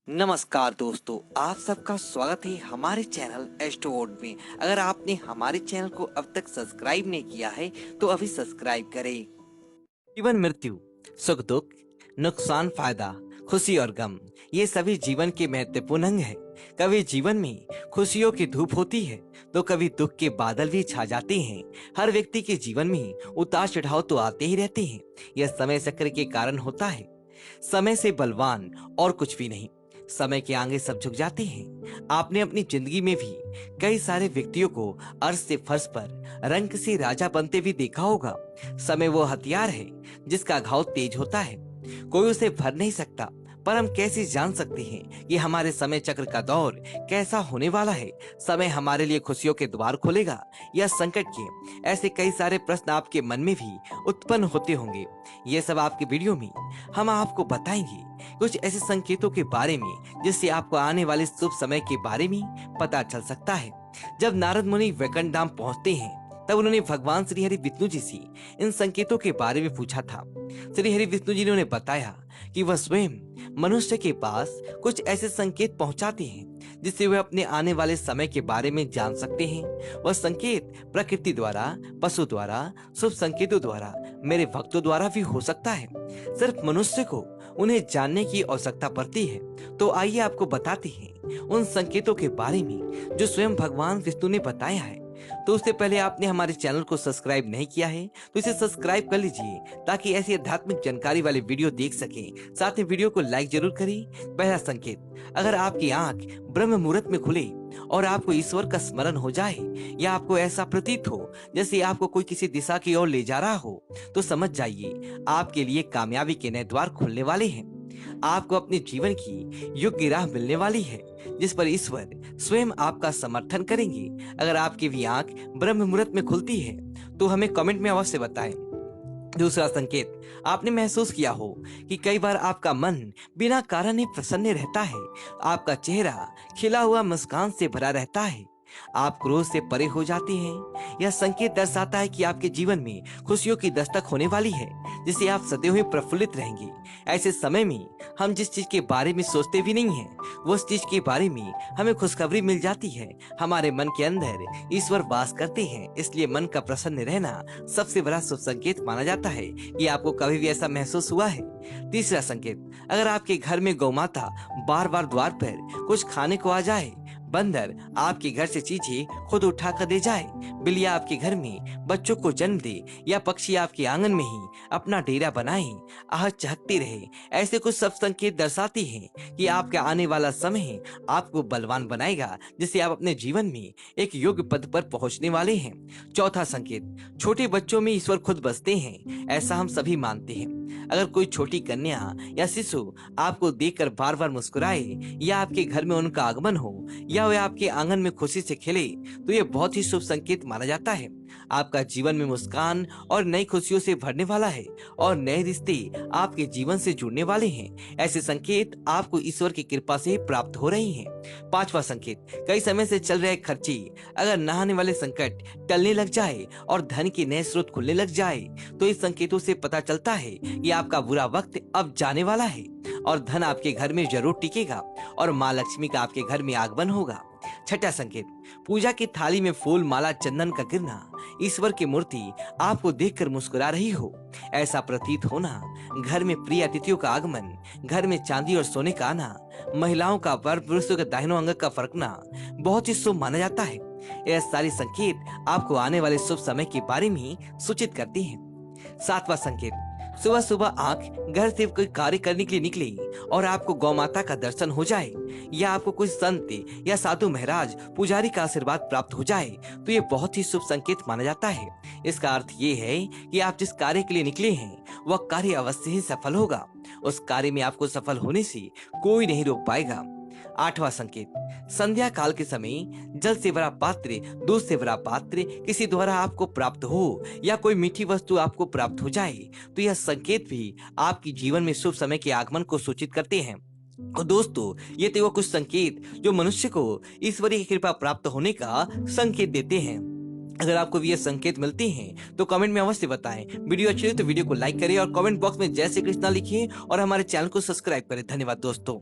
नमस्कार दोस्तों, आप सबका स्वागत है हमारे चैनल एस्ट्रोवर्ड में। अगर आपने हमारे चैनल को अब तक सब्सक्राइब नहीं किया है तो अभी सब्सक्राइब करें। जीवन मृत्यु, सुख दुख, नुकसान फायदा, खुशी और गम, ये सभी जीवन के महत्वपूर्ण अंग हैं। कभी जीवन में खुशियों की धूप होती है तो कभी दुख के बादल भी छा जाते हैं। हर व्यक्ति के जीवन में उतार चढ़ाव तो आते ही रहते हैं। यह समय चक्र के कारण होता है। समय से बलवान और कुछ भी नहीं। समय के आगे सब झुक जाते हैं। आपने अपनी जिंदगी में भी कई सारे व्यक्तियों को अर्श से फर्श पर रंग से राजा बनते भी देखा होगा। समय वो हथियार है जिसका घाव तेज होता है, कोई उसे भर नहीं सकता। पर हम कैसे जान सकते हैं कि हमारे समय चक्र का दौर कैसा होने वाला है? समय हमारे लिए खुशियों के द्वार खोलेगा या संकट के? ऐसे कई सारे प्रश्न आपके मन में भी उत्पन्न होते होंगे। ये सब आपके वीडियो में हम आपको बताएंगे, कुछ ऐसे संकेतों के बारे में जिससे आपको आने वाले शुभ समय के बारे में पता चल सकता है। जब नारद मुनि वैकुंठ धाम पहुंचते हैं तब उन्होंने भगवान श्री हरि विष्णु जी से इन संकेतों के बारे में पूछा था। श्री हरि विष्णु जी ने उन्हें बताया कि वह स्वयं मनुष्य के पास कुछ ऐसे संकेत पहुंचाते हैं जिससे वह अपने आने वाले समय के बारे में जान सकते हैं। वह संकेत प्रकृति द्वारा, पशु द्वारा, शुभ संकेतों द्वारा, मेरे भक्तों द्वारा भी हो सकता है। सिर्फ मनुष्य को उन्हें जानने की आवश्यकता पड़ती है। तो आइए आपको बताते हैं उन संकेतों के बारे में जो स्वयं भगवान विष्णु ने बताया है। तो उससे पहले आपने हमारे चैनल को सब्सक्राइब नहीं किया है तो इसे सब्सक्राइब कर लीजिए ताकि ऐसी आध्यात्मिक जानकारी वाले वीडियो देख सकें। साथ ही वीडियो को लाइक जरूर करें। पहला संकेत, अगर आपकी आंख ब्रह्म मुहूर्त में खुले और आपको ईश्वर का स्मरण हो जाए या आपको ऐसा प्रतीत हो जैसे आपको कोई किसी दिशा की ओर ले जा रहा हो, तो समझ जाइए आपके लिए कामयाबी के नए द्वार खुलने वाले हैं। आपको अपने जीवन की योग्य राह मिलने वाली है जिस पर ईश्वर स्वयं आपका समर्थन करेंगे। अगर आपकी भी आंख ब्रह्म मुहूर्त में खुलती है तो हमें कमेंट में अवश्य बताएं। दूसरा संकेत, आपने महसूस किया हो कि कई बार आपका मन बिना कारण ही प्रसन्न रहता है। आपका चेहरा खिला हुआ मुस्कान से भरा रहता है। आप क्रोध से परे हो जाते हैं। यह संकेत दर्शाता है कि आपके जीवन में खुशियों की दस्तक होने वाली है जिससे आप सदैव ही प्रफुल्लित रहेंगे। ऐसे समय में हम जिस चीज के बारे में सोचते भी नहीं हैं, वो उस चीज के बारे में हमें खुशखबरी मिल जाती है। हमारे मन के अंदर ईश्वर वास करते हैं, इसलिए मन का प्रसन्न रहना सबसे बड़ा शुभ संकेत माना जाता है। कि आपको कभी भी ऐसा महसूस हुआ है? तीसरा संकेत, अगर आपके घर में गौ माता बार बार द्वार पर कुछ खाने को आ जाए, बंदर आपके घर से चीजें खुद उठा कर दे जाए, बिल्लियां आपके घर में बच्चों को जन्म दे या पक्षी आपके आंगन में ही अपना डेरा बनाए आह चहकती रहे, ऐसे कुछ सब संकेत दर्शाती हैं कि आपका आने वाला समय आपको बलवान बनाएगा जिससे आप अपने जीवन में एक योग्य पद पर पहुंचने वाले हैं। चौथा संकेत, छोटे बच्चों में ईश्वर खुद बसते हैं, ऐसा हम सभी मानते हैं। अगर कोई छोटी कन्या या शिशु आपको देखकर बार बार मुस्कुराए या आपके घर में उनका आगमन हो या वे आपके आंगन में खुशी से खिले तो यह बहुत ही शुभ संकेत माना जाता है। आपका जीवन में मुस्कान और नई खुशियों से भरने वाला है और नए रिश्ते आपके जीवन से जुड़ने वाले हैं। ऐसे संकेत आपको ईश्वर की कृपा से प्राप्त हो रही हैं। पांचवा संकेत, कई समय से चल रहे खर्चे अगर नहाने वाले संकट टलने लग जाए और धन के नए स्रोत खुलने लग जाए तो इस संकेतों से पता चलता है कि आपका बुरा वक्त अब जाने वाला है और धन आपके घर में जरूर टिकेगा और माँ लक्ष्मी का आपके घर में आगमन होगा। छठा संकेत, पूजा की थाली में फूल, माला, चंदन का गिरना, ईश्वर की मूर्ति आपको देखकर मुस्कुरा रही हो, ऐसा प्रतीत होना, घर में प्रिय अतिथियों का आगमन, घर में चांदी और सोने का आना, महिलाओं का वर पुरुषों के दाहिनों अंग का फरकना बहुत ही शुभ माना जाता है। यह सारे संकेत आपको आने वाले शुभ समय के बारे में सूचित करते हैं। सातवां संकेत, सुबह सुबह आंख घर से कोई कार्य करने के लिए निकले और आपको गौ माता का दर्शन हो जाए या आपको कोई संत या साधु महाराज पुजारी का आशीर्वाद प्राप्त हो जाए तो ये बहुत ही शुभ संकेत माना जाता है। इसका अर्थ ये है कि आप जिस कार्य के लिए निकले हैं वह कार्य अवश्य ही सफल होगा। उस कार्य में आपको सफल होने से कोई नहीं रोक पाएगा। आठवां संकेत, संध्या काल के समय जल से भरा पात्र, दूध से भरा पात्र किसी द्वारा आपको प्राप्त हो या कोई मीठी वस्तु आपको प्राप्त हो जाए तो यह संकेत भी आपके जीवन में शुभ समय के आगमन को सूचित करते हैं। और दोस्तों, ये थे वो कुछ संकेत जो मनुष्य को ईश्वरीय कृपा प्राप्त होने का संकेत देते हैं। अगर आपको भी ये संकेत मिलते हैं तो कमेंट में अवश्य बताएं। वीडियो अच्छी लगे तो वीडियो को लाइक करें और कमेंट बॉक्स में जय श्री कृष्णा लिखिए और हमारे चैनल को सब्सक्राइब करें। धन्यवाद दोस्तों।